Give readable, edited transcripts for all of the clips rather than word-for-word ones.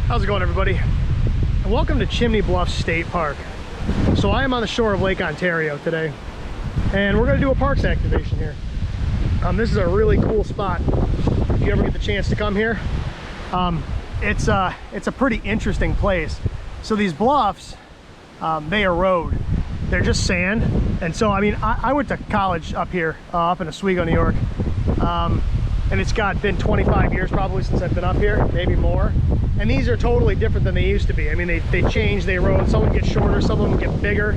How's it going, everybody? And welcome to Chimney Bluff State Park. So I am on the shore of Lake Ontario today, and we're going to do a parks activation here. This is a really cool spot. If you ever get the chance to come here, it's a pretty interesting place. So these bluffs, they erode. They're just sand, and so I mean I went to college up here, up in Oswego, New York, and it's been 25 years probably since I've been up here, maybe more. And these are totally different than they used to be. I mean, they change, they erode. Some of them get shorter, some of them get bigger.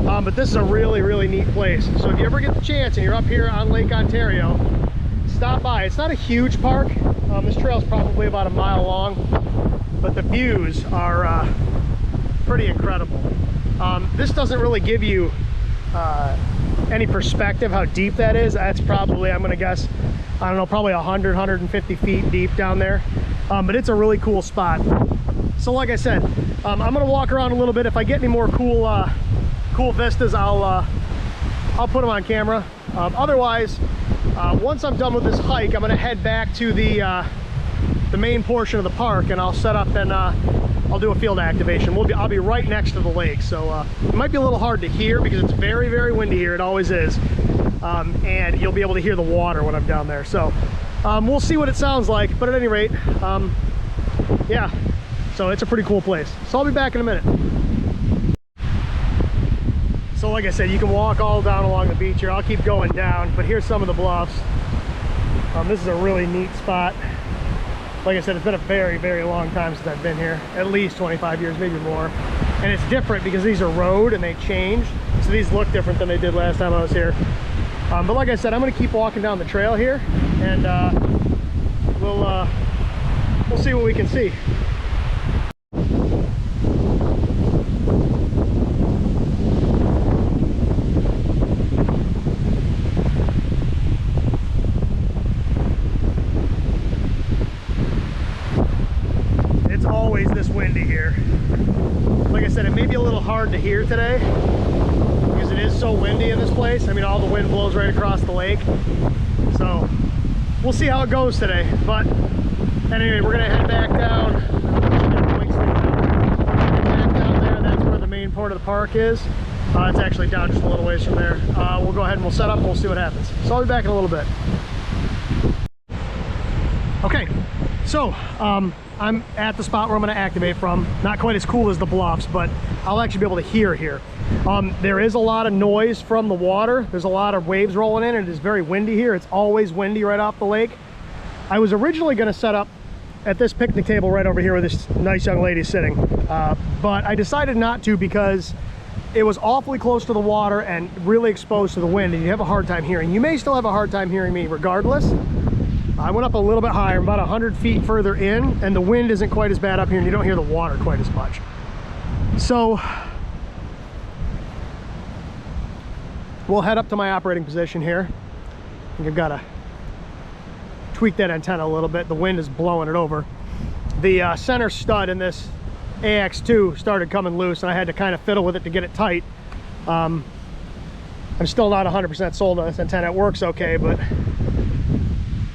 But this is a really neat place. So if you ever get the chance and you're up here on Lake Ontario, stop by. It's not a huge park. This trail is probably about a mile long, but the views are pretty incredible. This doesn't really give you any perspective how deep that is. That's probably, I'm gonna guess, I don't know, probably 100, 150 feet deep down there. But it's a really cool spot. So like I said, I'm gonna walk around a little bit. If I get any more cool vistas, I'll put them on camera. Otherwise, once I'm done with this hike, I'm gonna head back to the main portion of the park, and I'll set up and I'll do a field activation. I'll be right next to the lake, so it might be a little hard to hear because it's very windy here. It always is. And you'll be able to hear the water when I'm down there. So we'll see what it sounds like, but at any rate, yeah, so it's a pretty cool place. So I'll be back in a minute. So like I said, you can walk all down along the beach here. I'll keep going down, but here's some of the bluffs. This is a really neat spot. Like I said, it's been a very long time since I've been here, at least 25 years, maybe more. And it's different because these are road and they change, so these look different than they did last time I was here. But like I said, I'm going to keep walking down the trail here, and we'll see what we can see. It's always this windy here. Like I said, it may be a little hard to hear today because it is so windy in this place. I mean, all the wind blows right across the lake. So we'll see how it goes today. But anyway, we're gonna head back down. Back down there, that's where the main part of the park is. It's actually down just a little ways from there. We'll go ahead and we'll set up and we'll see what happens. So I'll be back in a little bit. Okay, so I'm at the spot where I'm going to activate from. Not quite as cool as the bluffs, but I'll actually be able to hear here. There is a lot of noise from the water. There's a lot of waves rolling in, and it is very windy here. It's always windy right off the lake. I was originally going to set up at this picnic table right over here where this nice young lady is sitting, but I decided not to because it was awfully close to the water and really exposed to the wind, and you have a hard time hearing. You may still have a hard time hearing me regardless. I went up a little bit higher, about 100 feet further in, and the wind isn't quite as bad up here, and you don't hear the water quite as much. So we'll head up to my operating position here. I think I've got to tweak that antenna a little bit. The wind is blowing it over. The center stud in this AX2 started coming loose, and I had to kind of fiddle with it to get it tight. I'm still not 100% sold on this antenna. It works okay, but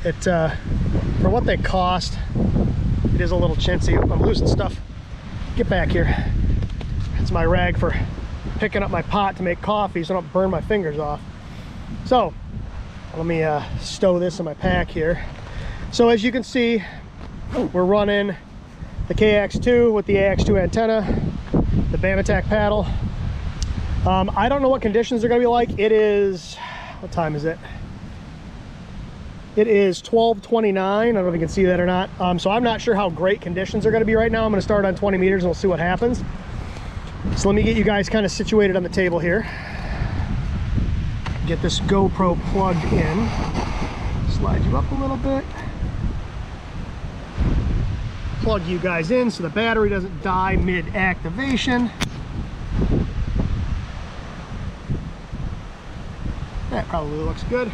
it for what they cost, it is a little chintzy. I'm losing stuff. Get back here. It's my rag for picking up my pot to make coffee so I don't burn my fingers off. So let me stow this in my pack here. So as you can see, we're running the KX2 with the AX2 antenna, the BAMATAC paddle. I don't know what conditions are going to be like. It is, what time is it? It is 12:29. I don't know if you can see that or not. So I'm not sure how great conditions are going to be right now. I'm going to start on 20 meters and we'll see what happens. So let me get you guys kind of situated on the table here. Get this GoPro plugged in. Slide you up a little bit. Plug you guys in so the battery doesn't die mid-activation. That probably looks good.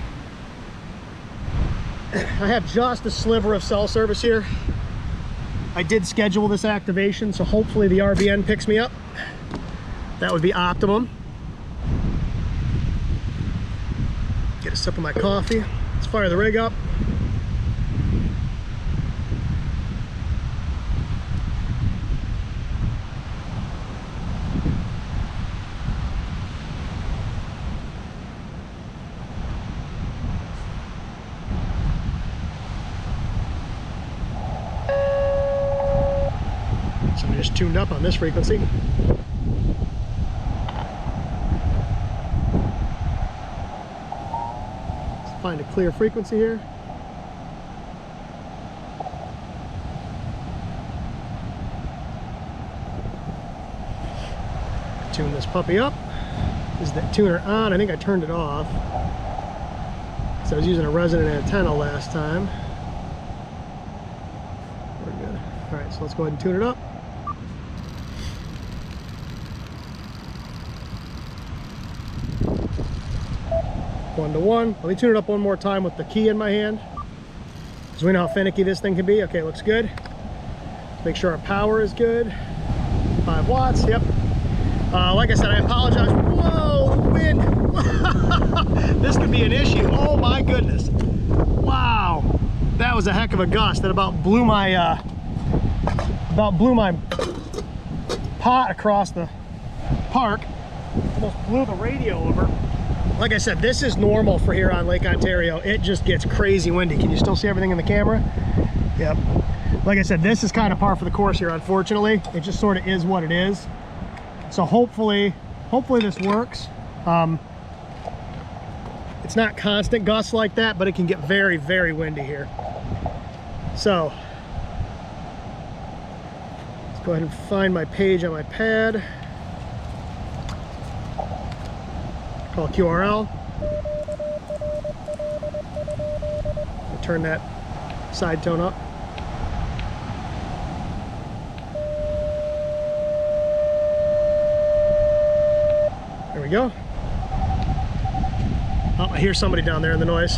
I have just a sliver of cell service here. I did schedule this activation, so hopefully the RBN picks me up. That would be optimum. Get a sip of my coffee. Let's fire the rig up. So I'm just tuned up on this frequency. Let's find a clear frequency here. Tune this puppy up. Is the tuner on? I think I turned it off. So I was using a resonant antenna last time. We're good. All right, so let's go ahead and tune it up. One to one. Let me tune it up one more time with the key in my hand, because we know how finicky this thing can be. Okay, looks good. Let's make sure our power is good. 5 watts, yep. Like I said, I apologize. Whoa, the wind. This could be an issue. Oh my goodness. Wow. That was a heck of a gust. That about blew my pot across the park. Almost blew the radio over. Like I said, this is normal for here on Lake Ontario. It just gets crazy windy. Can you still see everything in the camera? Yep. Like I said, this is kind of par for the course here, unfortunately. It just sort of is what it is. So hopefully this works. It's not constant gusts like that, but it can get very, very windy here. So let's go ahead and find my page on my pad. Call QRL. Turn that side tone up. There we go. Oh, I hear somebody down there in the noise.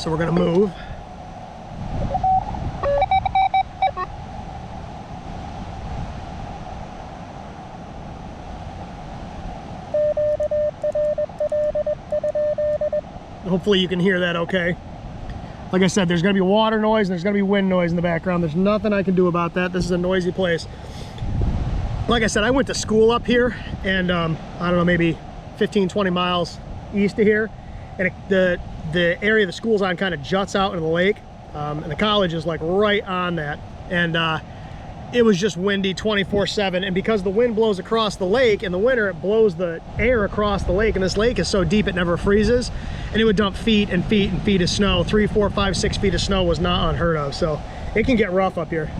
So we're gonna move. Hopefully you can hear that okay. Like I said, there's gonna be water noise and there's gonna be wind noise in the background. There's nothing I can do about that. This is a noisy place. Like I said, I went to school up here, and I don't know, maybe 15, 20 miles east of here. And the area the school's on kind of juts out into the lake. And the college is like right on that. And it was just windy 24/7. And because the wind blows across the lake in the winter, it blows the air across the lake. And this lake is so deep it never freezes. And it would dump feet and feet and feet of snow. 3, 4, 5, 6 feet of snow was not unheard of. So it can get rough up here.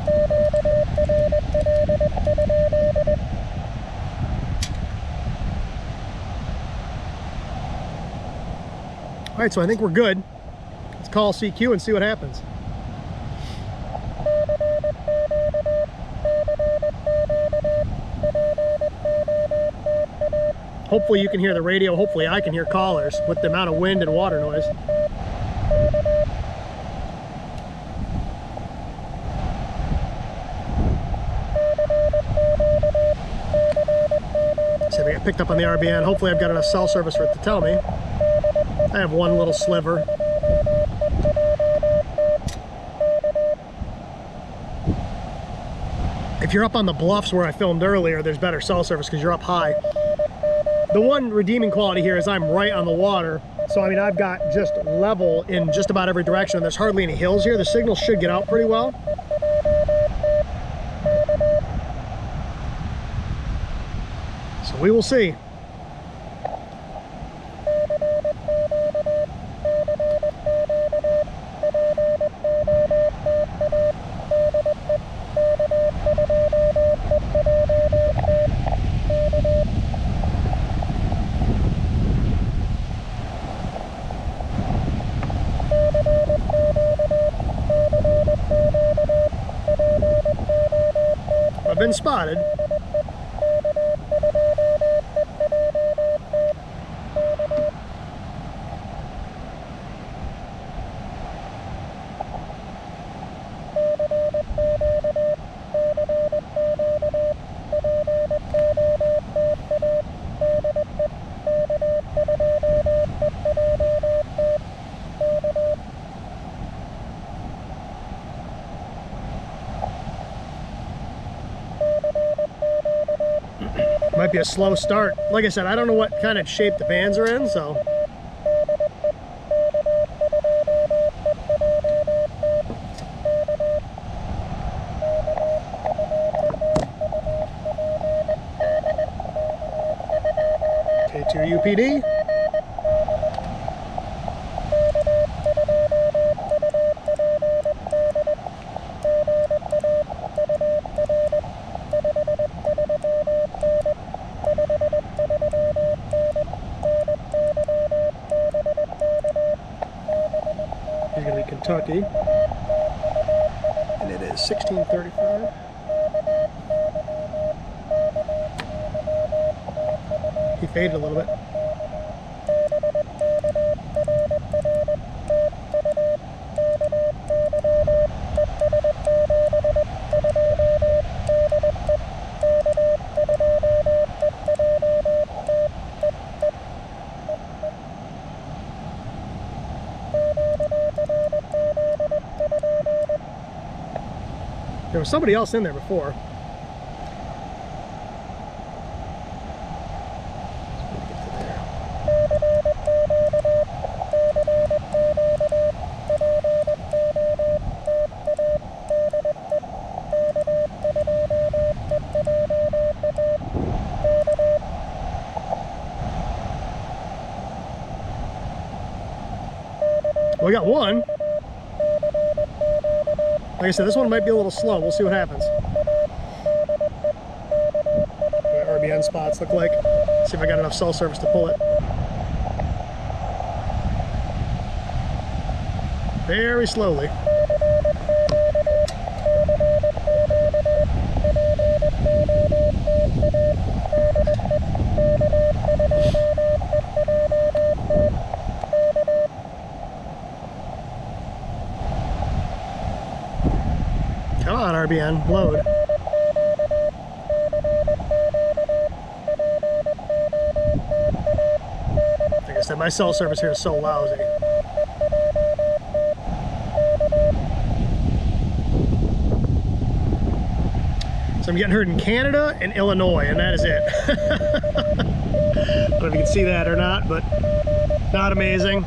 All right, so I think we're good. Let's call CQ and see what happens. Hopefully you can hear the radio. Hopefully I can hear callers with the amount of wind and water noise. See if I get picked up on the RBN. Hopefully I've got enough cell service for it to tell me. I have one little sliver. If you're up on the bluffs where I filmed earlier, there's better cell service because you're up high. The one redeeming quality here is I'm right on the water. So, I mean, I've got just level in just about every direction. There's hardly any hills here. The signal should get out pretty well. So we will see. I've been spotted. Might be a slow start. Like I said, I don't know what kind of shape the bands are in, so. UPD. He's going to be Kentucky. And it is 1635. He faded a little bit. There was somebody else in there before. We got one. Like I said, this one might be a little slow. We'll see what happens. What RBN spots look like. See if I got enough cell service to pull it. Very slowly. Come on, RBN, load. Like I said, my cell service here is so lousy. So I'm getting heard in Canada and Illinois, and that is it. I don't know if you can see that or not, but not amazing.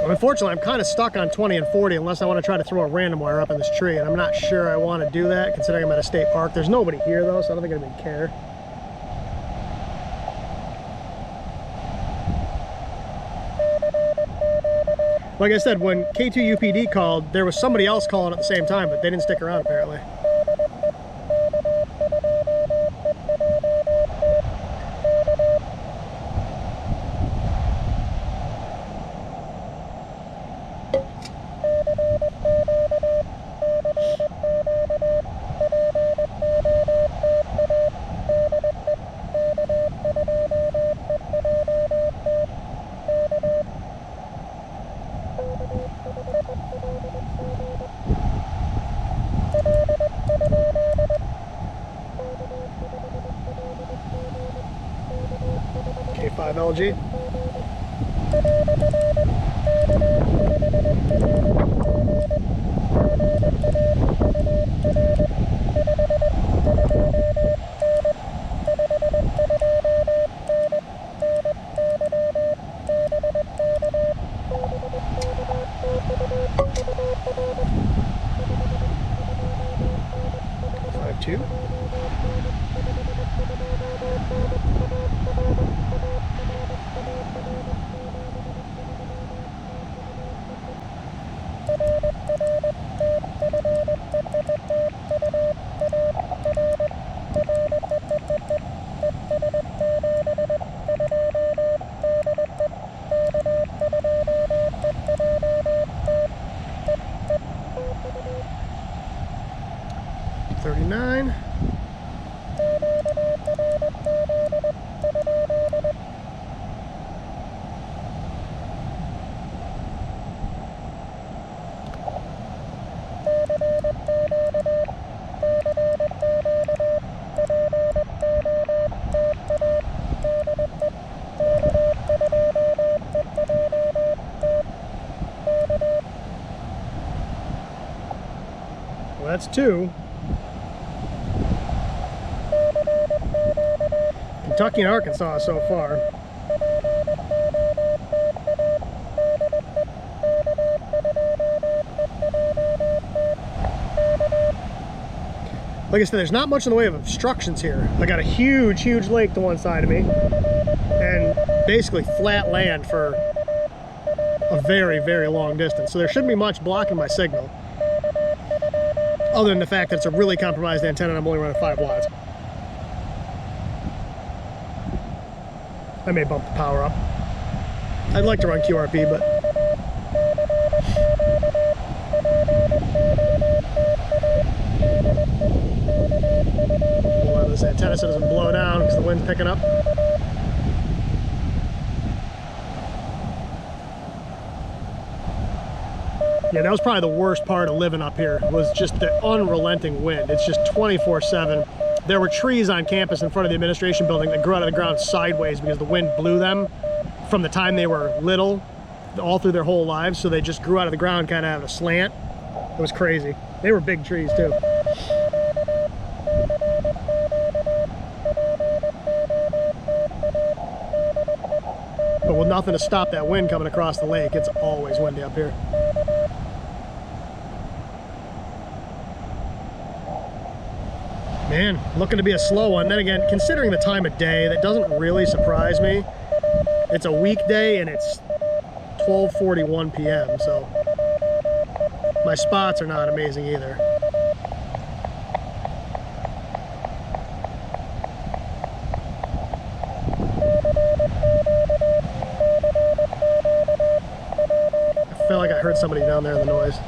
Unfortunately, I'm kind of stuck on 20 and 40 unless I want to try to throw a random wire up in this tree, and I'm not sure I want to do that considering I'm at a state park. There's nobody here though, so I don't think anybody would care. Like I said, when K2 UPD called, there was somebody else calling at the same time, but they didn't stick around apparently. K5 LG. Two. $39. Well, that's two. Kentucky and Arkansas so far. Like I said, there's not much in the way of obstructions here. I got a huge lake to one side of me and basically flat land for a very long distance. So there shouldn't be much blocking my signal, other than the fact that it's a really compromised antenna and I'm only running 5 watts. I may bump the power up. I'd like to run QRP, but pull out of this antenna so it doesn't blow down because the wind's picking up. Yeah, that was probably the worst part of living up here, was just the unrelenting wind. It's just 24/7. There were trees on campus in front of the administration building that grew out of the ground sideways because the wind blew them from the time they were little all through their whole lives. So they just grew out of the ground kind of at a slant. It was crazy. They were big trees too. But with nothing to stop that wind coming across the lake, it's always windy up here. Man, looking to be a slow one. Then again, considering the time of day, that doesn't really surprise me. It's a weekday and it's 12:41 p.m. so my spots are not amazing either. I feel like I heard somebody down there in the noise.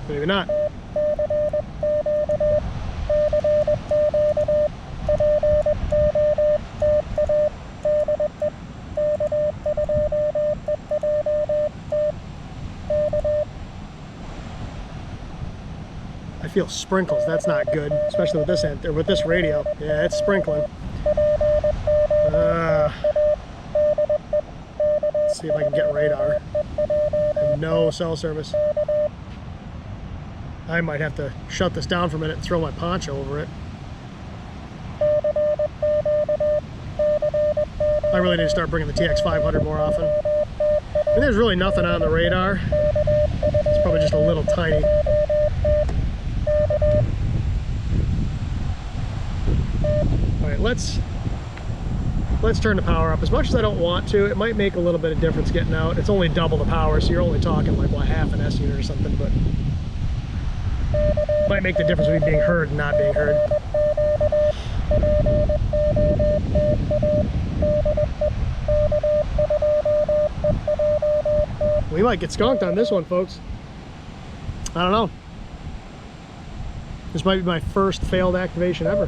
Maybe not. I feel sprinkles. That's not good, especially with this end or with this radio. Yeah, it's sprinkling. Let's see if I can get radar. I have no cell service. I might have to shut this down for a minute and throw my poncho over it. I really need to start bringing the TX500 more often. And there's really nothing on the radar. It's probably just a little tiny. All right, let's turn the power up. As much as I don't want to, it might make a little bit of difference getting out. It's only double the power, so you're only talking like, what, half an S unit or something, but might make the difference between being heard and not being heard. We might get skunked on this one, folks. I don't know. This might be my first failed activation ever.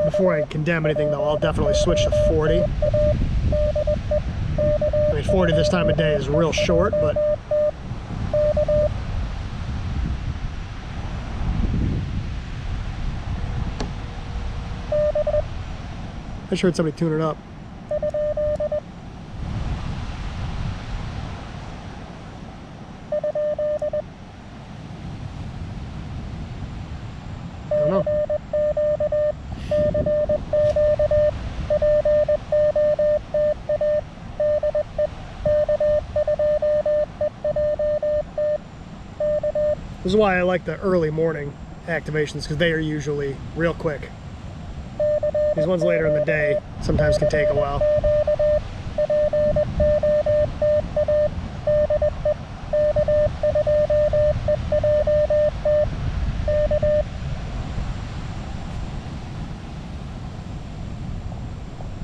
Before I condemn anything though, I'll definitely switch to 40. I mean, 40 this time of day is real short, but I just heard somebody tune it up. I don't know. This is why I like the early morning activations, because they are usually real quick. These ones later in the day sometimes can take a while.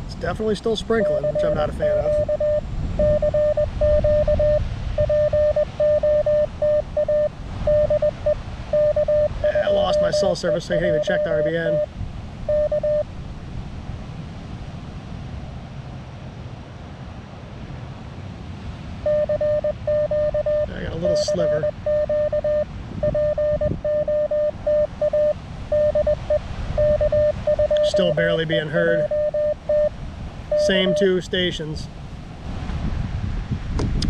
It's definitely still sprinkling, which I'm not a fan of. I lost my cell service, so I can't even check the RBN. I got a little sliver. Still barely being heard. Same two stations.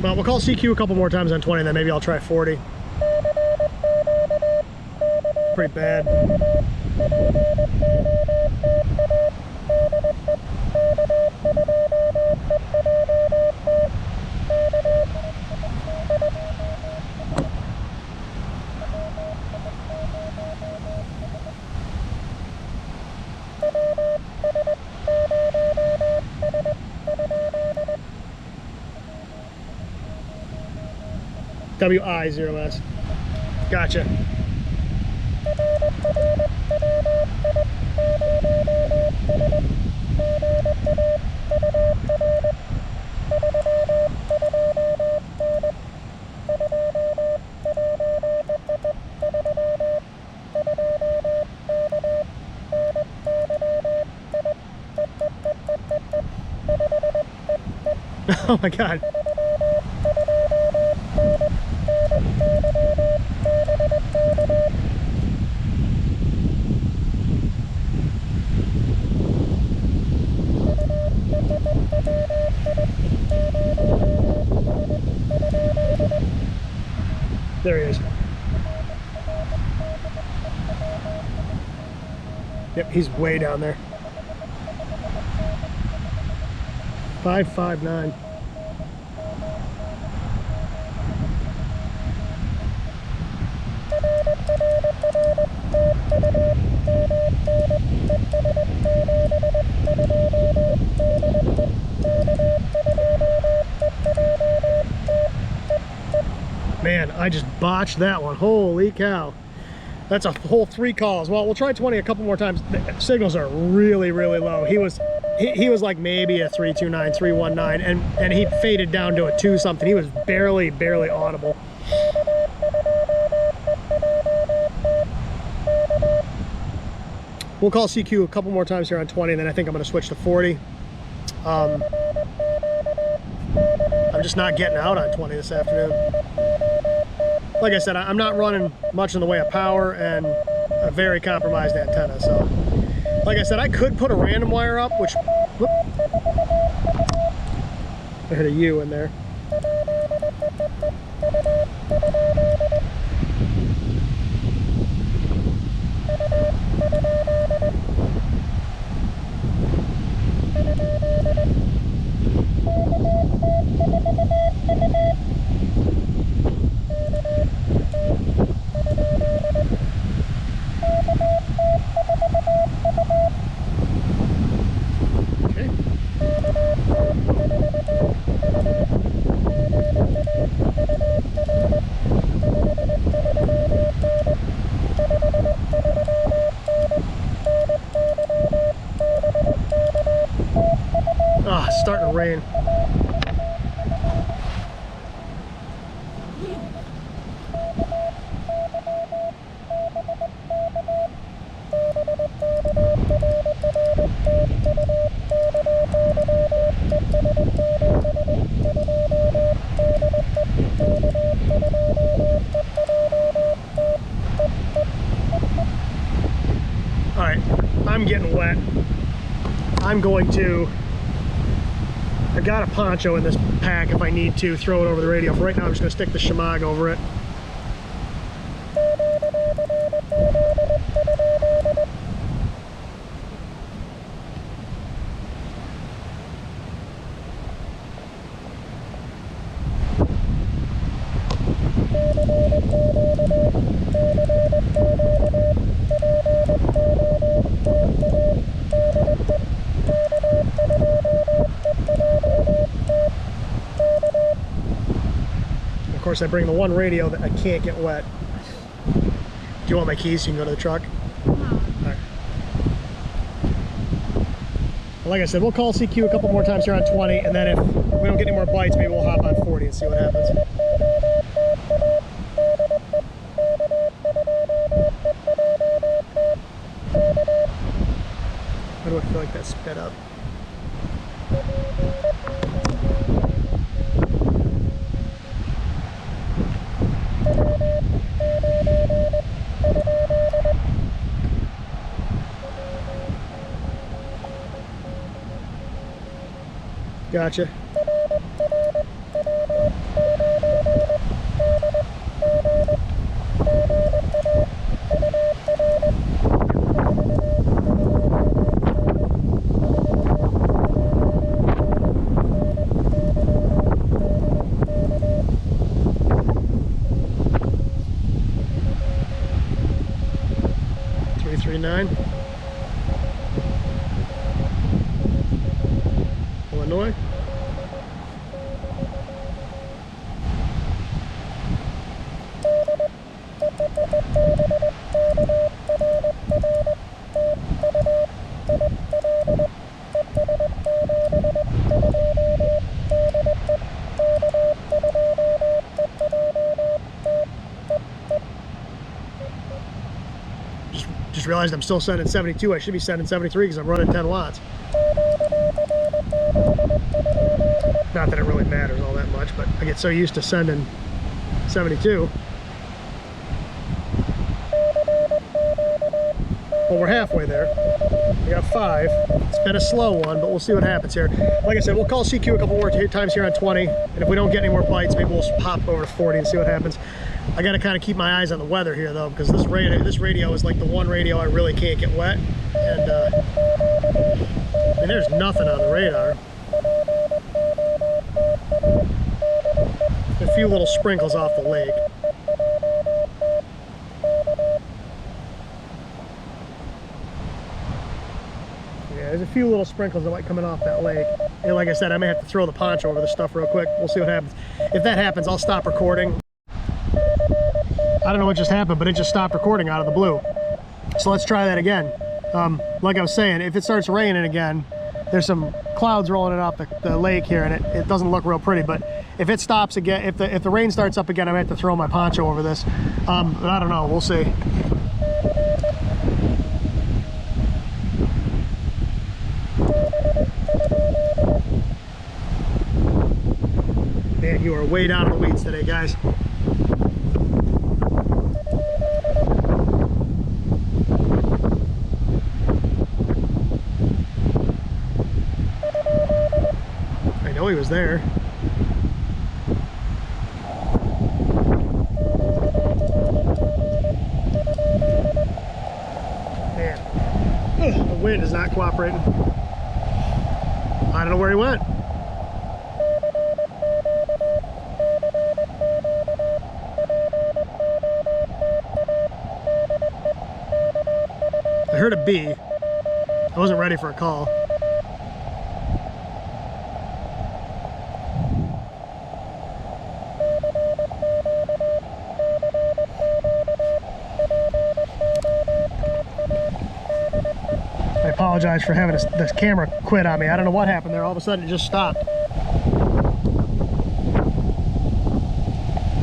Well, we'll call CQ a couple more times on 20, then maybe I'll try 40. Pretty bad. WI0S. Gotcha. Oh my God. There he is. Yep, he's way down there. 559. Man, I just botched that one. Holy cow. That's a whole 3 calls. Well, we'll try 20 a couple more times. The signals are really, really low. He was like maybe a 329, 319, and he faded down to a 2 something. He was barely audible. We'll call CQ a couple more times here on 20, and then I think I'm going to switch to 40. I'm just not getting out on 20 this afternoon. Like I said, I'm not running much in the way of power and a very compromised antenna. So, like I said, I could put a random wire up, which, whoop, I hit a U in there. Ah, it's starting to rain. All right, I'm getting wet. I'm going to, I got a poncho in this pack if I need to throw it over the radio. For right now, I'm just going to stick the Shimag over it. Of course, I bring the one radio that I can't get wet. Do you want my keys so you can go to the truck? No. All right. Well, like I said, we'll call CQ a couple more times here on 20, and then if we don't get any more bites, maybe we'll hop on 40 and see what happens. How do I feel like that sped up? Gotcha. 639. Illinois. Just realized I'm still sending 72. I should be sending 73 because I'm running 10 watts. Not that it really matters all that much, but I get so used to sending 72. Well, we're halfway there. We got 5. It's been a slow one, but we'll see what happens here. Like I said, we'll call CQ a couple more times here on 20, and if we don't get any more bites, maybe we'll hop over to 40 and see what happens. I got to kind of keep my eyes on the weather here, though, because this radio is like the one radio I really can't get wet. And I mean, there's nothing on the radar. A few little sprinkles off the lake. Yeah, there's a few little sprinkles that might coming off that lake. And like I said, I may have to throw the poncho over this stuff real quick. We'll see what happens. If that happens, I'll stop recording. I don't know what just happened, but it just stopped recording out of the blue. So let's try that again. Like I was saying, if it starts raining again, there's some clouds rolling it off the lake here, and it doesn't look real pretty. But if it stops again, if the rain starts up again, I might have to throw my poncho over this. But I don't know. We'll see. Man, you are way down in the weeds today, guys. I know he was there. Man, the wind is not cooperating. I don't know where he went. I heard a bee. I wasn't ready for a call. I apologize for having this camera quit on me. I don't know what happened there. All of a sudden it just stopped.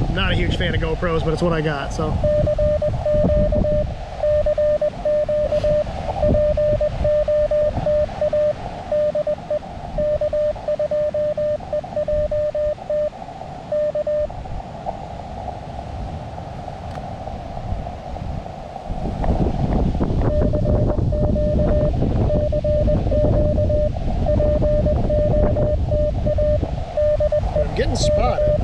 I'm not a huge fan of GoPros, but it's what I got, so. Getting spotted.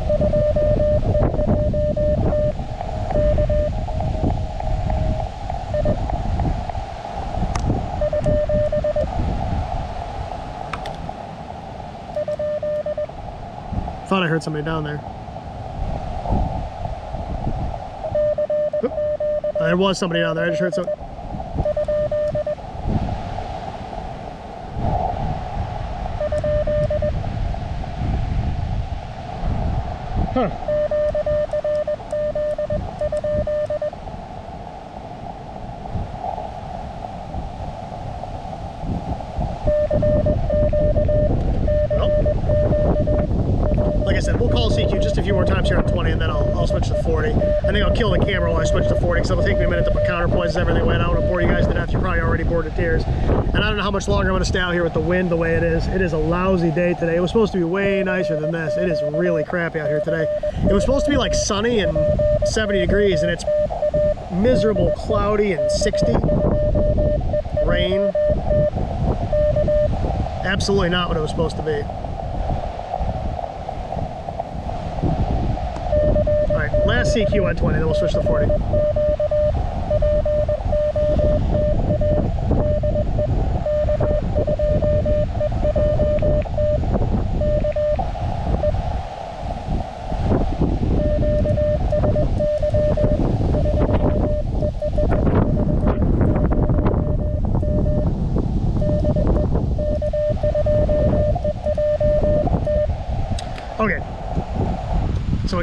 Thought I heard somebody down there. Oop. There was somebody down there. I just heard some. Huh. Well, like I said, we'll call CQ just a few more times here on 20, and then I'll switch to 40. I think I'll kill the camera while I switch to 40, because it'll take me a minute to put counterpoise and everything. I don't want to bore you guys to death. You're probably already bored to tears. And I don't know how much longer I'm going to stay out here with the wind the way it is. It is a lousy day today. It was supposed to be way nicer than this. It is really crappy out here today. It was supposed to be like sunny and 70 degrees, and it's miserable, cloudy, and 60. Rain. Absolutely not what it was supposed to be. All right, last CQ on 20, then we'll switch to 40.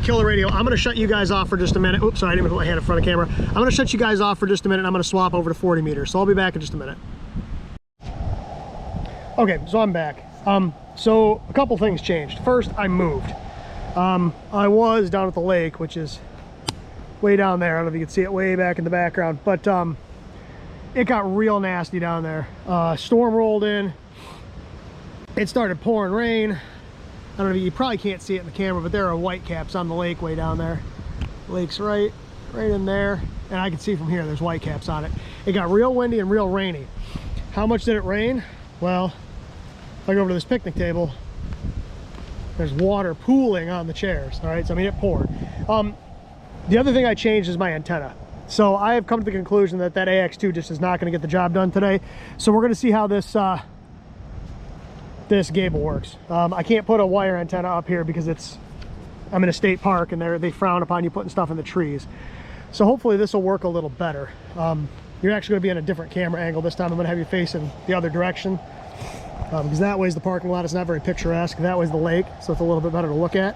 kill the radio. I'm gonna shut you guys off for just a minute. Oops, sorry, I didn't even put my hand in front of camera. I'm gonna shut you guys off for just a minute and I'm gonna swap over to 40 meters. So I'll be back in just a minute. Okay, so I'm back. So a couple things changed. First, I moved. I was down at the lake, which is way down there. I don't know if you can see it way back in the background, but it got real nasty down there. Storm rolled in. It started pouring rain. I don't know, you probably can't see it in the camera, but there are white caps on the lake way down there. The lake's right in there, and I can see from here there's white caps on it. It got real windy and real rainy. How much did it rain? Well, if I go over to this picnic table, there's water pooling on the chairs. All right, so I mean, it poured. The other thing I changed is my antenna. So I have come to the conclusion that that AX2 just is not going to get the job done today. So we're going to see how this this gable works. I can't put a wire antenna up here because I'm in a state park and they frown upon you putting stuff in the trees. So hopefully this will work a little better. You're actually going to be in a different camera angle this time. I'm going to have you facing the other direction. Because that way's the parking lot. It's not very picturesque. That way's the lake, so it's a little bit better to look at.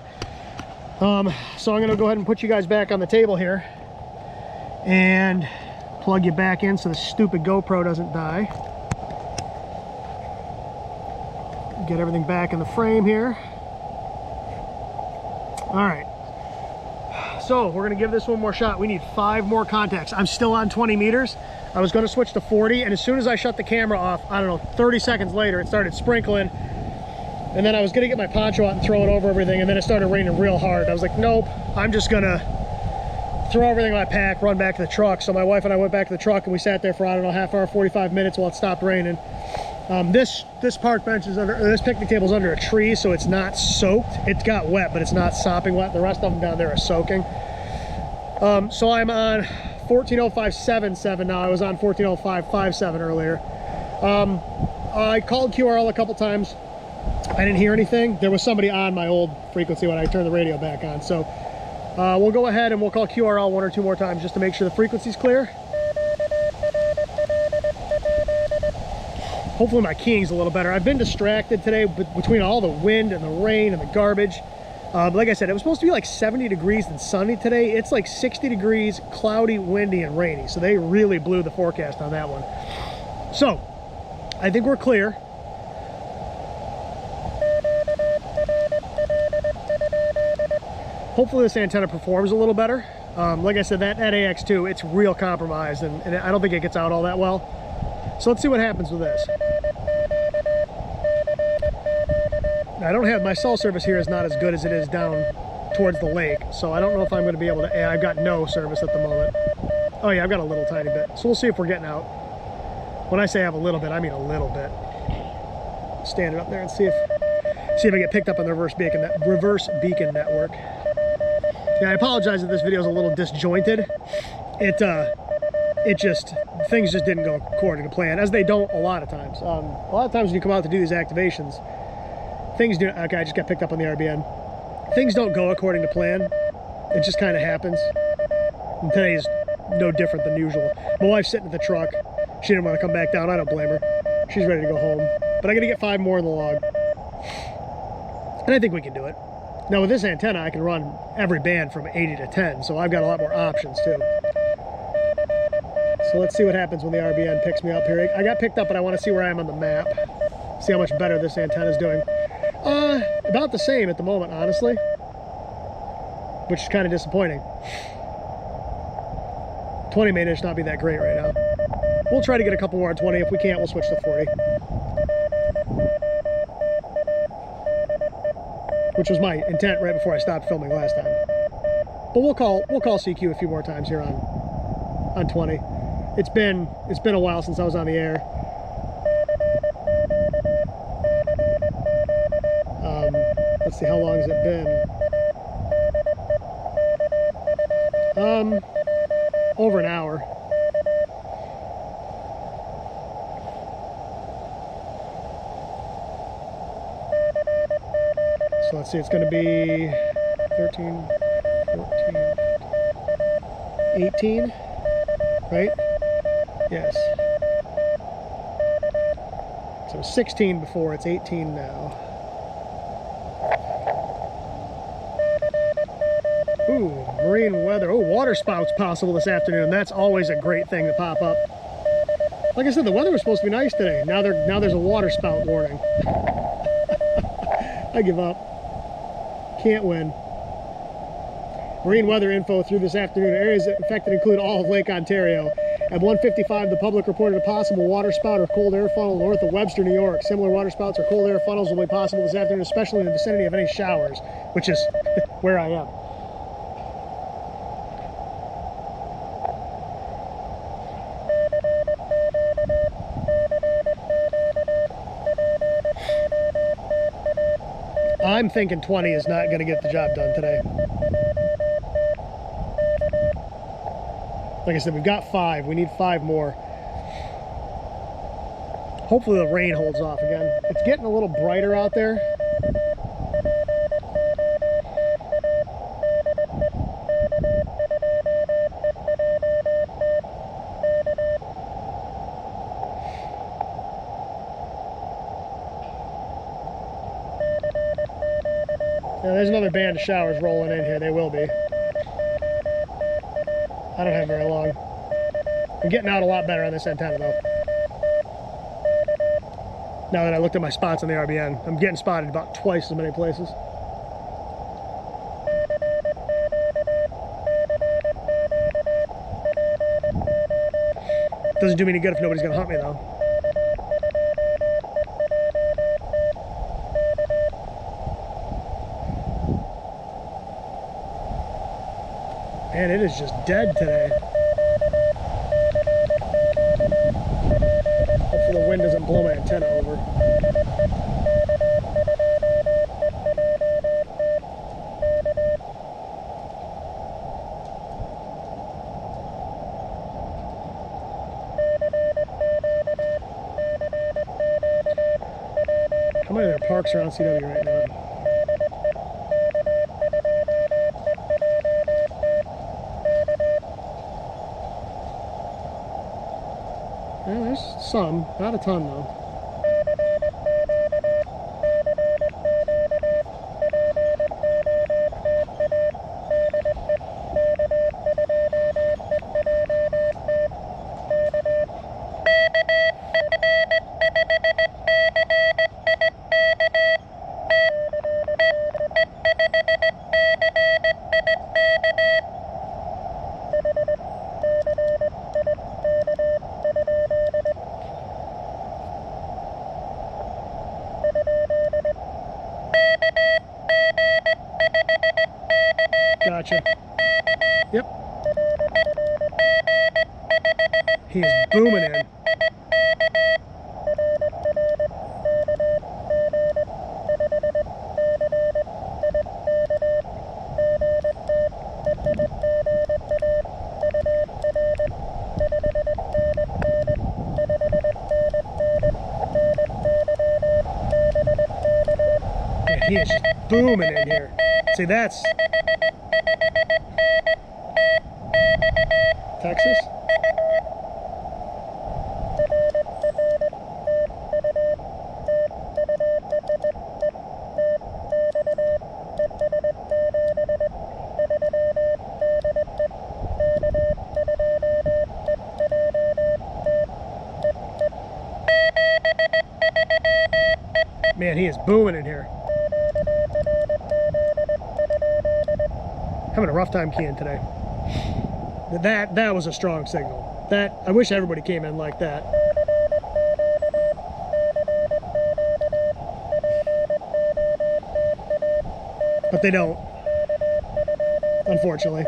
So I'm going to go ahead and put you guys back on the table here and plug you back in so the stupid GoPro doesn't die. Get everything back in the frame here. All right. So we're going to give this one more shot. We need 5 more contacts. I'm still on 20 meters. I was going to switch to 40, and as soon as I shut the camera off, I don't know, 30 seconds later, it started sprinkling. And then I was going to get my poncho out and throw it over everything, and then it started raining real hard. I was like, nope, I'm just going to throw everything in my pack, run back to the truck. So my wife and I went back to the truck, and we sat there for, I don't know, half hour, 45 minutes while it stopped raining. This park bench is under, or this picnic table is under a tree, so it's not soaked. It got wet, but it's not sopping wet. The rest of them down there are soaking. So I'm on 1405.77 now. I was on 1405.57 earlier. I called QRL a couple times. I didn't hear anything. There was somebody on my old frequency when I turned the radio back on. So we'll go ahead and we'll call QRL 1 or 2 more times just to make sure the frequency's clear. Hopefully my keying's a little better. I've been distracted today between all the wind and the rain and the garbage. Like I said, it was supposed to be like 70 degrees and sunny today. It's like 60 degrees, cloudy, windy, and rainy. So they really blew the forecast on that one. So I think we're clear. Hopefully this antenna performs a little better. Like I said, that AX2, it's real compromised, and I don't think it gets out all that well. So let's see what happens with this. I don't have, my cell service here is not as good as it is down towards the lake, so I don't know if I'm going to be able to, I've got no service at the moment. Oh yeah, I've got a little tiny bit. So we'll see if we're getting out. When I say I have a little bit, I mean a little bit. Stand it up there and see if I get picked up on the reverse beacon network. Yeah, I apologize if this video is a little disjointed. Things just didn't go according to plan, as they don't a lot of times. A lot of times when you come out to do these activations, things do, okay, I just got picked up on the RBN. Things don't go according to plan. It just kind of happens. And today is no different than usual. My wife's sitting in the truck. She didn't want to come back down. I don't blame her. She's ready to go home. But I got to get 5 more in the log. And I think we can do it. Now with this antenna, I can run every band from 80 to 10. So I've got a lot more options too. So let's see what happens when the RBN picks me up here. I got picked up, but I want to see where I am on the map. See how much better this antenna is doing. About the same at the moment, honestly, which is kind of disappointing. 20 may just not be that great right now. We'll try to get a couple more on 20. If we can't, we'll switch to 40. Which was my intent right before I stopped filming last time. But we'll call CQ a few more times here on 20. It's been a while since I was on the air. Let's see, how long has it been? Over an hour. So let's see, it's going to be 13, 14, 18, right? Yes. So it was 16 before, it's 18 now. Marine weather. Oh, water spouts possible this afternoon. That's always a great thing to pop up. Like I said, the weather was supposed to be nice today. Now there's a water spout warning. I give up. Can't win. Marine weather info through this afternoon. Areas affected include all of Lake Ontario. At 1:55, the public reported a possible water spout or cold air funnel north of Webster, New York. Similar water spouts or cold air funnels will be possible this afternoon, especially in the vicinity of any showers, which is where I am. I'm thinking 20 is not going to get the job done today. Like I said, we've got 5. We need 5 more. Hopefully the rain holds off again. It's getting a little brighter out there. Now, there's another band of showers rolling in here. They will be. I don't have very long. I'm getting out a lot better on this antenna though. Now that I looked at my spots on the RBN, I'm getting spotted about twice as many places. Doesn't do me any good if nobody's gonna hunt me though. Man, it is just dead today. Hopefully the wind doesn't blow my antenna over. How many of their parks around CW right now? Yeah, there's some, not a ton though. Gotcha. Yep. He is booming in. Yeah, he is just booming in here. See, that's Texas. Man, he is booming in here. Having a rough time keying today. That was a strong signal. I wish everybody came in like that. But they don't, unfortunately.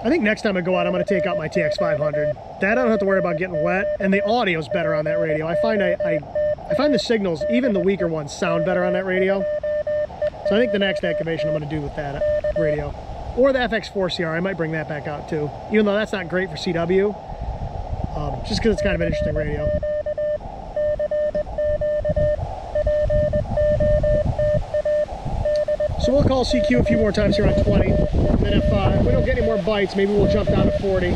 I think next time I go out, I'm going to take out my TX500. That I don't have to worry about getting wet, and the audio's better on that radio. I find the signals, even the weaker ones, sound better on that radio. So I think the next activation I'm going to do with that radio. Or the FX4CR, I might bring that back out too. Even though that's not great for CW, just because it's kind of an interesting radio. So we'll call CQ a few more times here on 20. And then if we don't get any more bites, maybe we'll jump down to 40.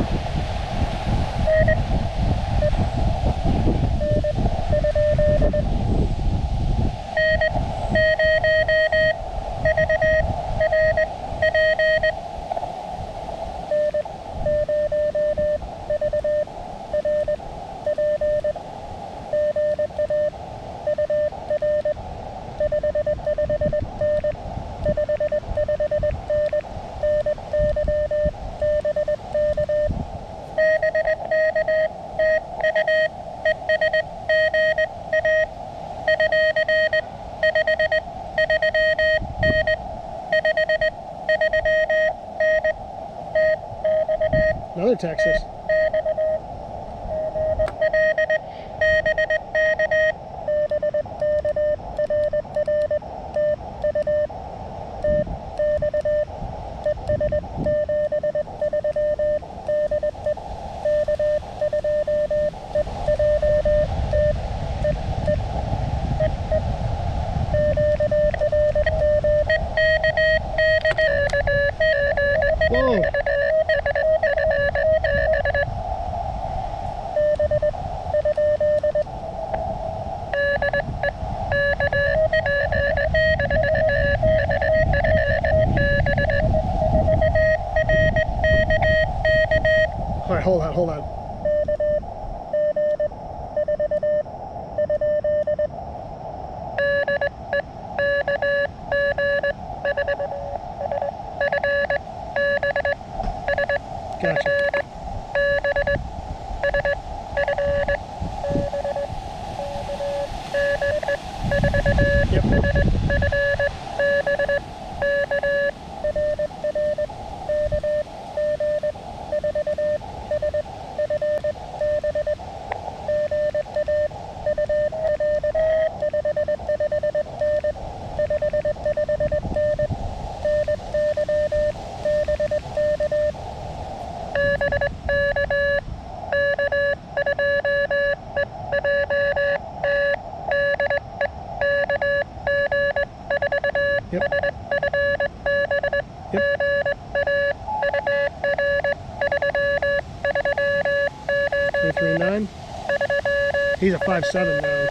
Another Texas. Whoa. All right, hold on, hold on. Gotcha. Yep. Yep. Yep. 339. He's a 5.7 now.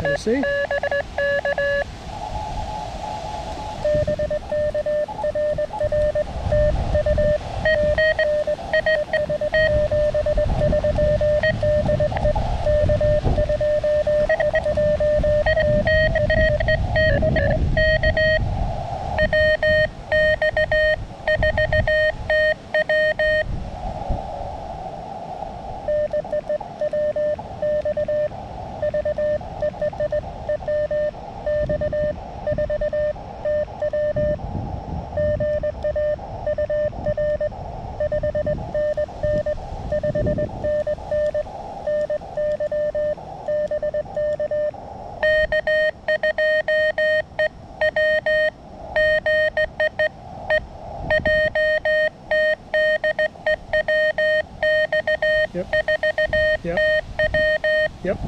Tennessee. Yep. Yep. Yep.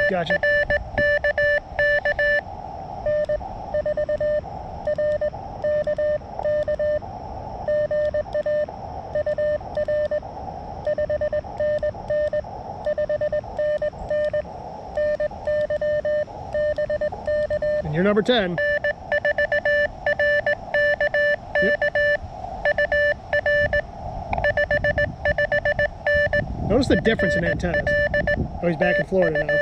Gotcha. And you're number 10. Yep. Notice the difference in antennas. Oh, he's back in Florida now.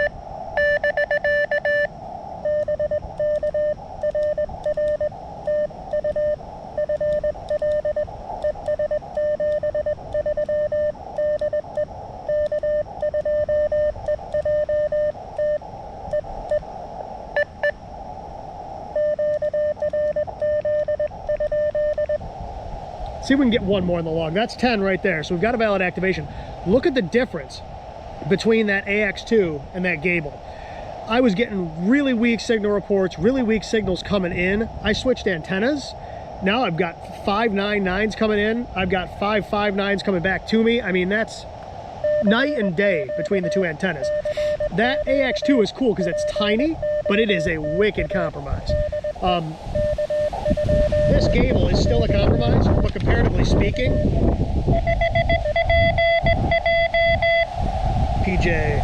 See if we can get one more in the log. That's 10 right there. So we've got a valid activation. Look at the difference between that AX2 and that Gable. I was getting really weak signal reports, really weak signals coming in. I switched antennas. Now I've got 599s coming in. I've got 559s coming back to me. I mean, that's night and day between the two antennas. That AX2 is cool because it's tiny, but it is a wicked compromise. This Gable is still a compromise, but comparatively speaking, PJ.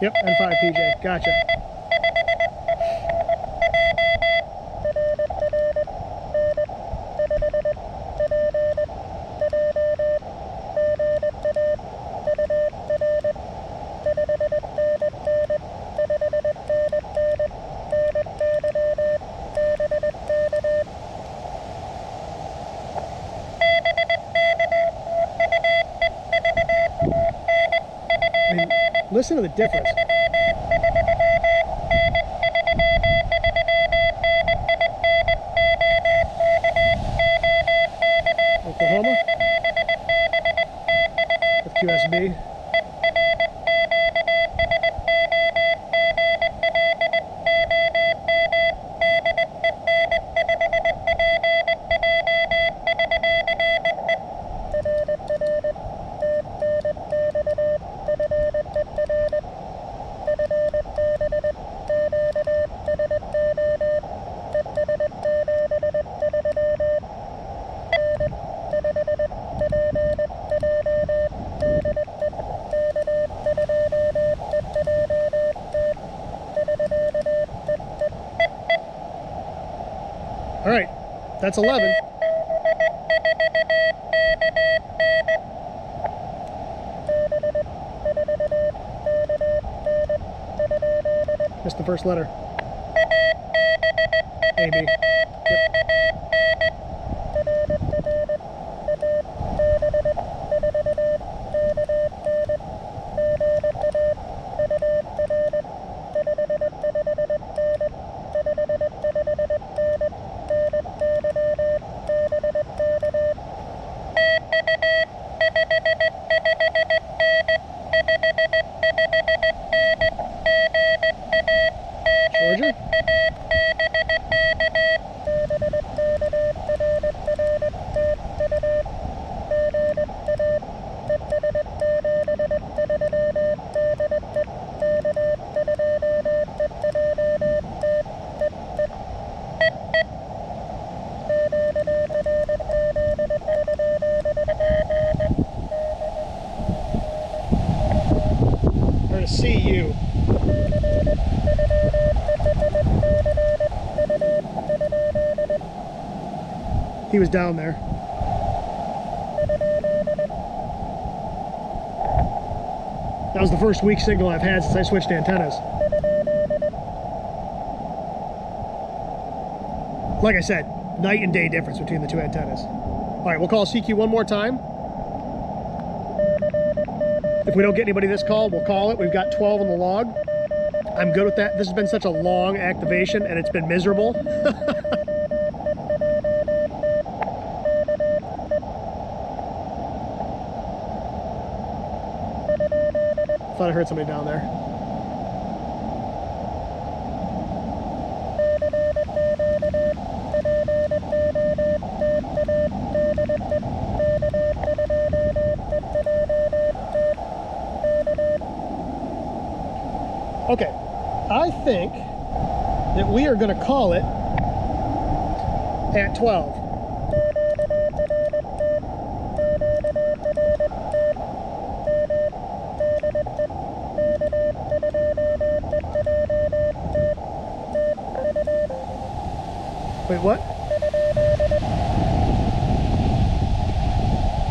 Yep, N5 PJ. Gotcha. I mean, listen to the difference. Oklahoma with QSB. All right, that's 11. Missed the first letter. A, B. Yep. Georgia? Or to see you. He was down there. That was the first weak signal I've had since I switched antennas. Like I said, night and day difference between the two antennas. All right, we'll call CQ one more time. If we don't get anybody this call, we'll call it. We've got 12 on the log. I'm good with that. This has been such a long activation and it's been miserable. Thought I heard somebody down there. Okay, I think that we are going to call it at 12. Wait, what?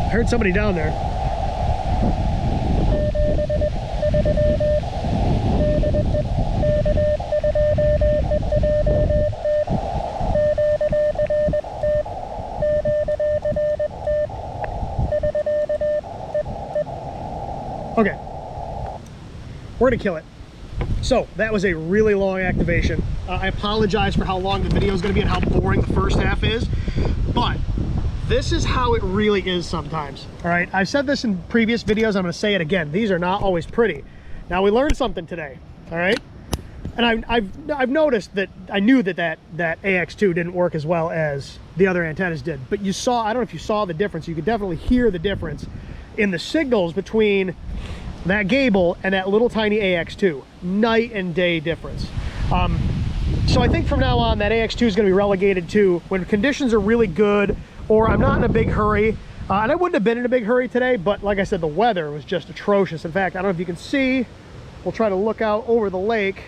I heard somebody down there. Okay, we're gonna kill it. So that was a really long activation. I apologize for how long the video is going to be and how boring the first half is, but this is how it really is sometimes. All right, I've said this in previous videos. I'm going to say it again. These are not always pretty. Now we learned something today. All right, and I've noticed that I knew that AX2 didn't work as well as the other antennas did, but you saw, I don't know if you saw the difference. You could definitely hear the difference in the signals between that Gable and that little tiny AX2. Night and day difference. So I think from now on that AX2 is going to be relegated to when conditions are really good or I'm not in a big hurry. And I wouldn't have been in a big hurry today, but like I said, the weather was just atrocious. In fact, I don't know if you can see, We'll try to look out over the lake.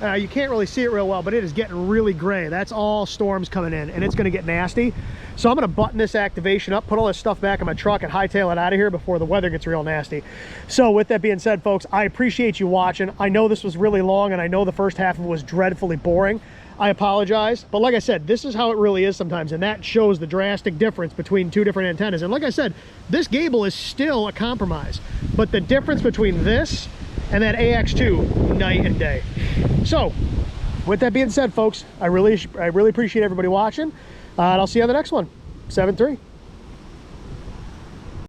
You can't really see it real well, but it is getting really gray. That's all storms coming in, and it's going to get nasty. So I'm going to button this activation up, put all this stuff back in my truck, and hightail it out of here before the weather gets real nasty. So with that being said, folks, I appreciate you watching. I know this was really long, and I know the first half of it was dreadfully boring. I apologize, but like I said, this is how it really is sometimes, and that shows the drastic difference between two different antennas. And like I said, this gable is still a compromise, but the difference between this and that AX2, night and day. So with that being said, folks, I really appreciate everybody watching, and I'll see you on the next one. 7-3.